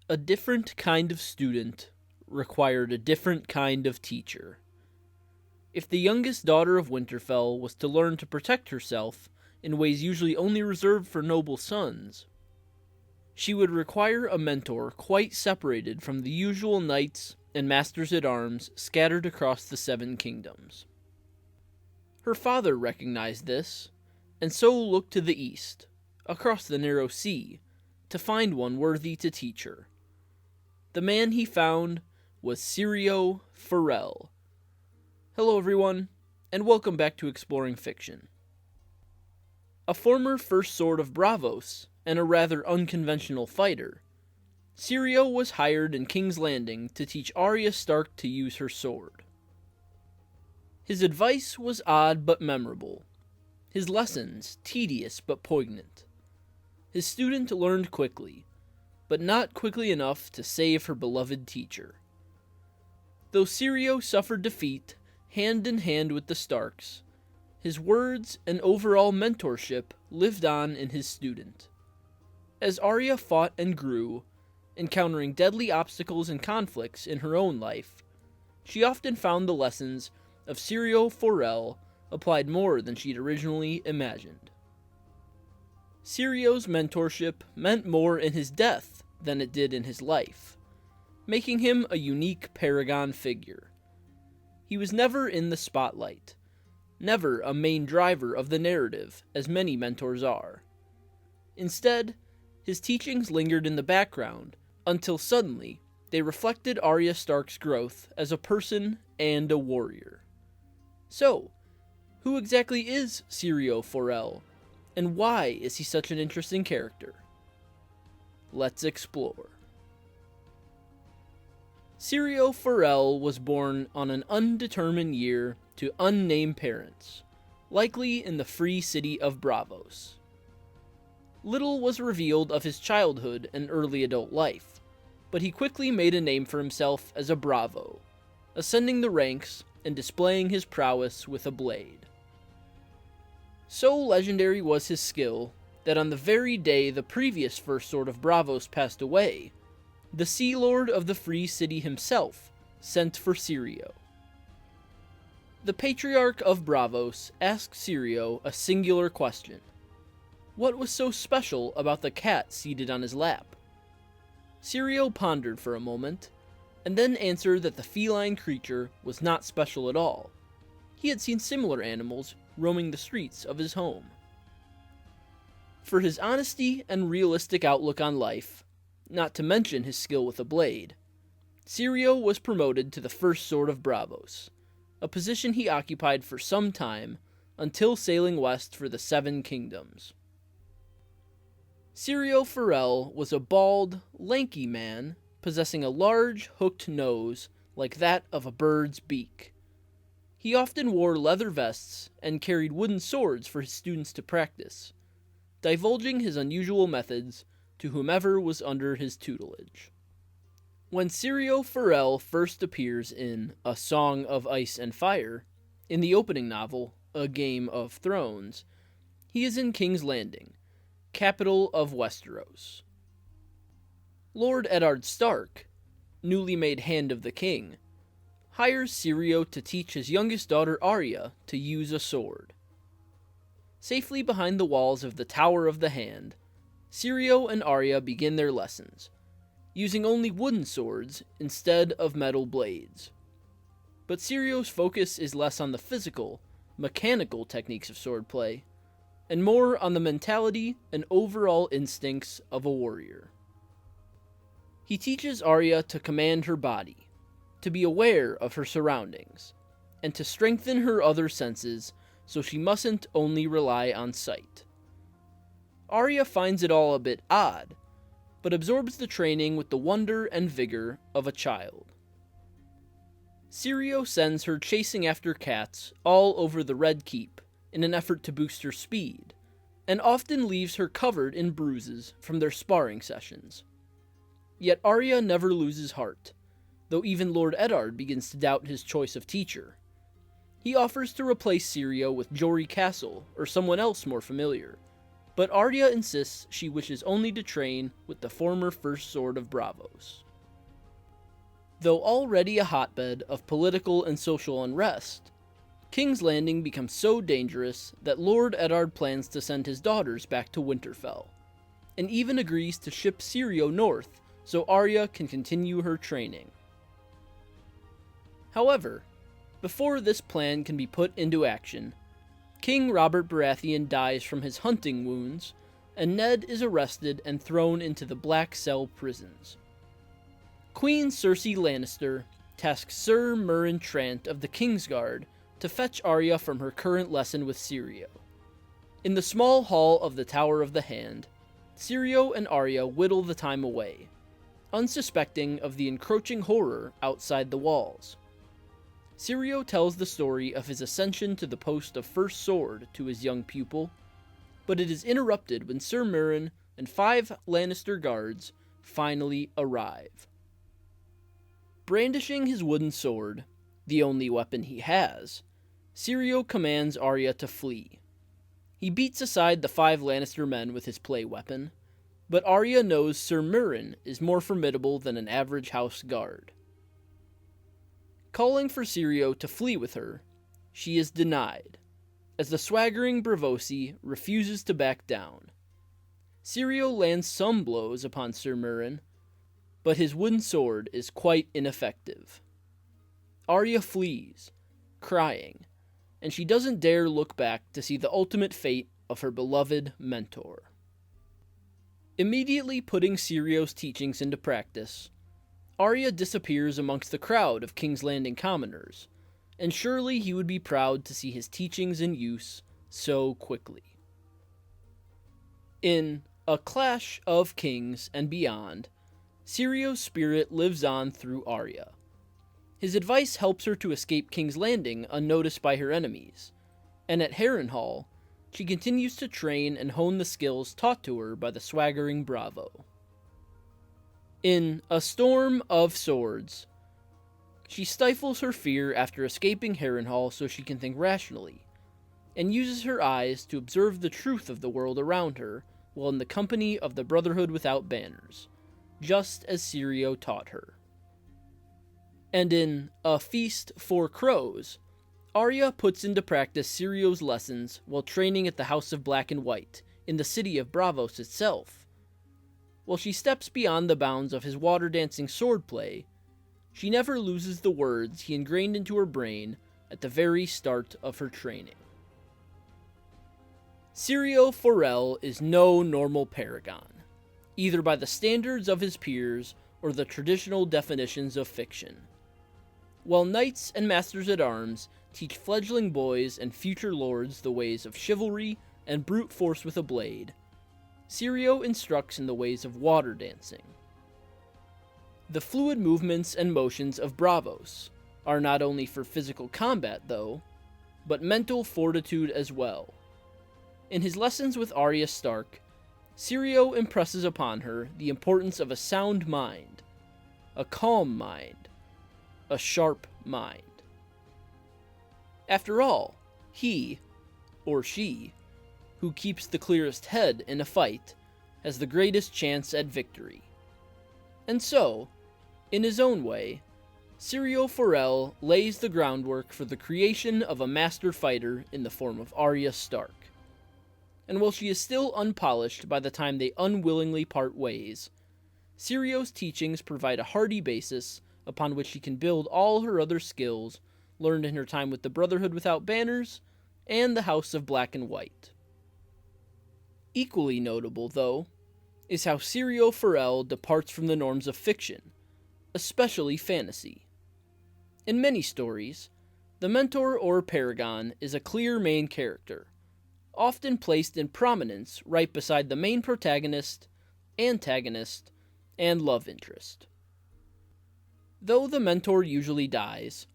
A different kind of student required a different kind of teacher. If the youngest daughter of Winterfell was to learn to protect herself in ways usually only reserved for noble sons, she would require a mentor quite separated from the usual knights and masters-at-arms scattered across the Seven Kingdoms. Her father recognized this, and so looked to the east, across the narrow sea, to find one worthy to teach her. The man he found was Syrio Forel. Hello everyone, and welcome back to Exploring Fiction. A former First Sword of Braavos, and a rather unconventional fighter, Syrio was hired in King's Landing to teach Arya Stark to use her sword. His advice was odd but memorable, his lessons tedious but poignant. His student learned quickly, but not quickly enough to save her beloved teacher. Though Syrio suffered defeat hand in hand with the Starks, his words and overall mentorship lived on in his student. As Arya fought and grew, encountering deadly obstacles and conflicts in her own life, she often found the lessons of Syrio Forel applied more than she'd originally imagined. Syrio's mentorship meant more in his death than it did in his life, making him a unique Paragon figure. He was never in the spotlight, never a main driver of the narrative, as many mentors are. Instead, his teachings lingered in the background until suddenly they reflected Arya Stark's growth as a person and a warrior. So, who exactly is Syrio Forel, and why is he such an interesting character? Let's explore. Syrio Forel was born on an undetermined year to unnamed parents, likely in the free city of Braavos. Little was revealed of his childhood and early adult life, but he quickly made a name for himself as a Braavo, ascending the ranks and displaying his prowess with a blade. So legendary was his skill that on the very day the previous First Sword of Braavos passed away, the Sea Lord of the Free City himself sent for Syrio. The Patriarch of Braavos asked Syrio a singular question. What was so special about the cat seated on his lap? Syrio pondered for a moment, and then answered that the feline creature was not special at all. He had seen similar animals roaming the streets of his home. For his honesty and realistic outlook on life, not to mention his skill with a blade, Syrio was promoted to the First Sword of Braavos, a position he occupied for some time until sailing west for the Seven Kingdoms. Syrio Forel was a bald, lanky man possessing a large, hooked nose like that of a bird's beak. He often wore leather vests and carried wooden swords for his students to practice, divulging his unusual methods to whomever was under his tutelage. When Syrio Forel first appears in A Song of Ice and Fire, in the opening novel, A Game of Thrones, he is in King's Landing, capital of Westeros. Lord Eddard Stark, newly made Hand of the King, hires Syrio to teach his youngest daughter Arya to use a sword. Safely behind the walls of the Tower of the Hand, Syrio and Arya begin their lessons, using only wooden swords instead of metal blades. But Syrio's focus is less on the physical, mechanical techniques of swordplay, and more on the mentality and overall instincts of a warrior. He teaches Arya to command her body, to be aware of her surroundings, and to strengthen her other senses so she mustn't only rely on sight. Arya finds it all a bit odd, but absorbs the training with the wonder and vigor of a child. Syrio sends her chasing after cats all over the Red Keep in an effort to boost her speed, and often leaves her covered in bruises from their sparring sessions. Yet Arya never loses heart, though even Lord Eddard begins to doubt his choice of teacher. He offers to replace Syrio with Jory Castle or someone else more familiar, but Arya insists she wishes only to train with the former First Sword of Braavos. Though already a hotbed of political and social unrest, King's Landing becomes so dangerous that Lord Eddard plans to send his daughters back to Winterfell, and even agrees to ship Syrio north so Arya can continue her training. However, before this plan can be put into action, King Robert Baratheon dies from his hunting wounds, and Ned is arrested and thrown into the Black Cell prisons. Queen Cersei Lannister tasks Sir Meryn Trant of the Kingsguard to fetch Arya from her current lesson with Syrio. In the small hall of the Tower of the Hand, Syrio and Arya whittle the time away, unsuspecting of the encroaching horror outside the walls. Syrio tells the story of his ascension to the post of First Sword to his young pupil, but it is interrupted when Sir Meryn and 5 Lannister guards finally arrive. Brandishing his wooden sword, the only weapon he has, Syrio commands Arya to flee. He beats aside the 5 Lannister men with his play weapon, but Arya knows Sir Meryn is more formidable than an average house guard. Calling for Syrio to flee with her, she is denied, as the swaggering Braavosi refuses to back down. Syrio lands some blows upon Sir Meryn, but his wooden sword is quite ineffective. Arya flees, crying, and she doesn't dare look back to see the ultimate fate of her beloved mentor. Immediately putting Syrio's teachings into practice, Arya disappears amongst the crowd of King's Landing commoners, and surely he would be proud to see his teachings in use so quickly. In A Clash of Kings and Beyond, Syrio's spirit lives on through Arya. His advice helps her to escape King's Landing unnoticed by her enemies, and at Harrenhal, she continues to train and hone the skills taught to her by the swaggering Bravo. In A Storm of Swords, she stifles her fear after escaping Harrenhal so she can think rationally, and uses her eyes to observe the truth of the world around her while in the company of the Brotherhood Without Banners, just as Syrio taught her. And in A Feast for Crows, Arya puts into practice Syrio's lessons while training at the House of Black and White in the city of Braavos itself. While she steps beyond the bounds of his water-dancing swordplay, she never loses the words he ingrained into her brain at the very start of her training. Syrio Forel is no normal paragon, either by the standards of his peers or the traditional definitions of fiction. While knights and masters-at-arms teach fledgling boys and future lords the ways of chivalry and brute force with a blade, Syrio instructs in the ways of water dancing. The fluid movements and motions of Braavos are not only for physical combat, though, but mental fortitude as well. In his lessons with Arya Stark, Syrio impresses upon her the importance of a sound mind, a calm mind, a sharp mind. After all, he, or she, who keeps the clearest head in a fight, has the greatest chance at victory. And so, in his own way, Syrio Forel lays the groundwork for the creation of a master fighter in the form of Arya Stark. And while she is still unpolished by the time they unwillingly part ways, Syrio's teachings provide a hardy basis upon which she can build all her other skills learned in her time with the Brotherhood Without Banners and the House of Black and White. Equally notable, though, is how Syrio Forel departs from the norms of fiction, especially fantasy. In many stories, the mentor or paragon is a clear main character, often placed in prominence right beside the main protagonist, antagonist, and love interest. Though the mentor usually dies,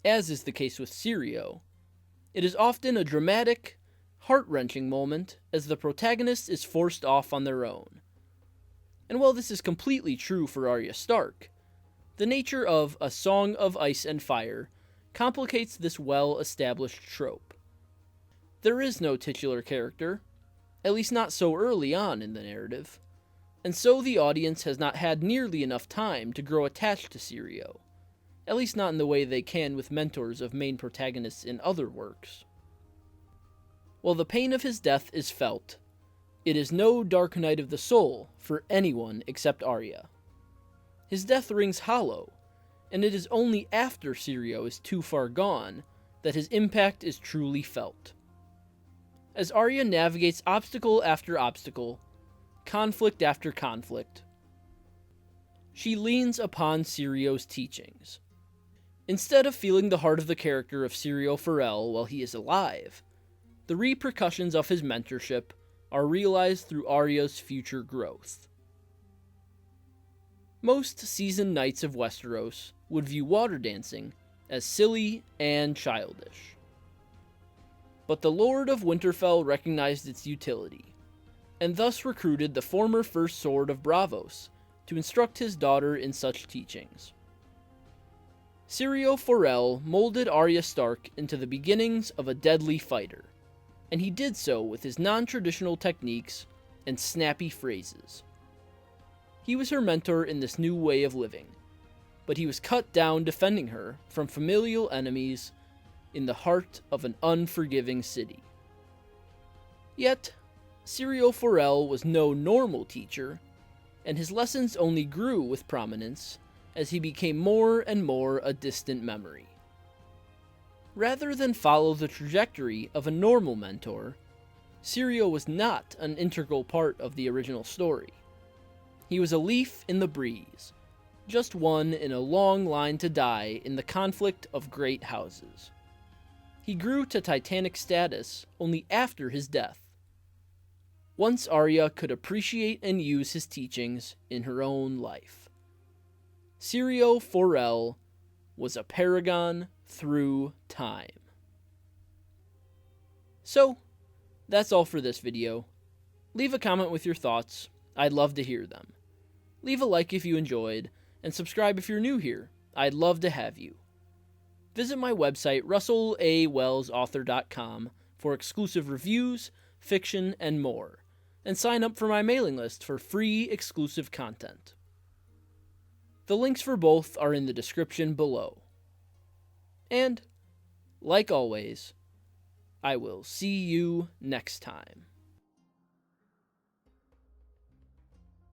as is the case with Syrio, it is often a dramatic, heart-wrenching moment as the protagonist is forced off on their own. And while this is completely true for Arya Stark, the nature of A Song of Ice and Fire complicates this well-established trope. There is no titular character, at least not so early on in the narrative, and so the audience has not had nearly enough time to grow attached to Syrio, at least not in the way they can with mentors of main protagonists in other works. While the pain of his death is felt, it is no dark night of the soul for anyone except Arya. His death rings hollow, and it is only after Syrio is too far gone that his impact is truly felt. As Arya navigates obstacle after obstacle, conflict after conflict, she leans upon Syrio's teachings. Instead of feeling the heart of the character of Syrio Forel while he is alive, the repercussions of his mentorship are realized through Arya's future growth. Most seasoned knights of Westeros would view water dancing as silly and childish. But the Lord of Winterfell recognized its utility, and thus recruited the former First Sword of Braavos to instruct his daughter in such teachings. Syrio Forel molded Arya Stark into the beginnings of a deadly fighter, and he did so with his non-traditional techniques and snappy phrases. He was her mentor in this new way of living, but he was cut down defending her from familial enemies in the heart of an unforgiving city. Yet, Syrio Forel was no normal teacher, and his lessons only grew with prominence as he became more and more a distant memory. Rather than follow the trajectory of a normal mentor, Syrio was not an integral part of the original story. He was a leaf in the breeze, just one in a long line to die in the conflict of great houses. He grew to titanic status only after his death, once Arya could appreciate and use his teachings in her own life. Syrio Forel was a paragon through time. So, that's all for this video. Leave a comment with your thoughts. I'd love to hear them. Leave a like if you enjoyed, and subscribe if you're new here. I'd love to have you. Visit my website, russellawellsauthor.com, for exclusive reviews, fiction, and more, and sign up for my mailing list for free exclusive content. The links for both are in the description below. And, like always, I will see you next time.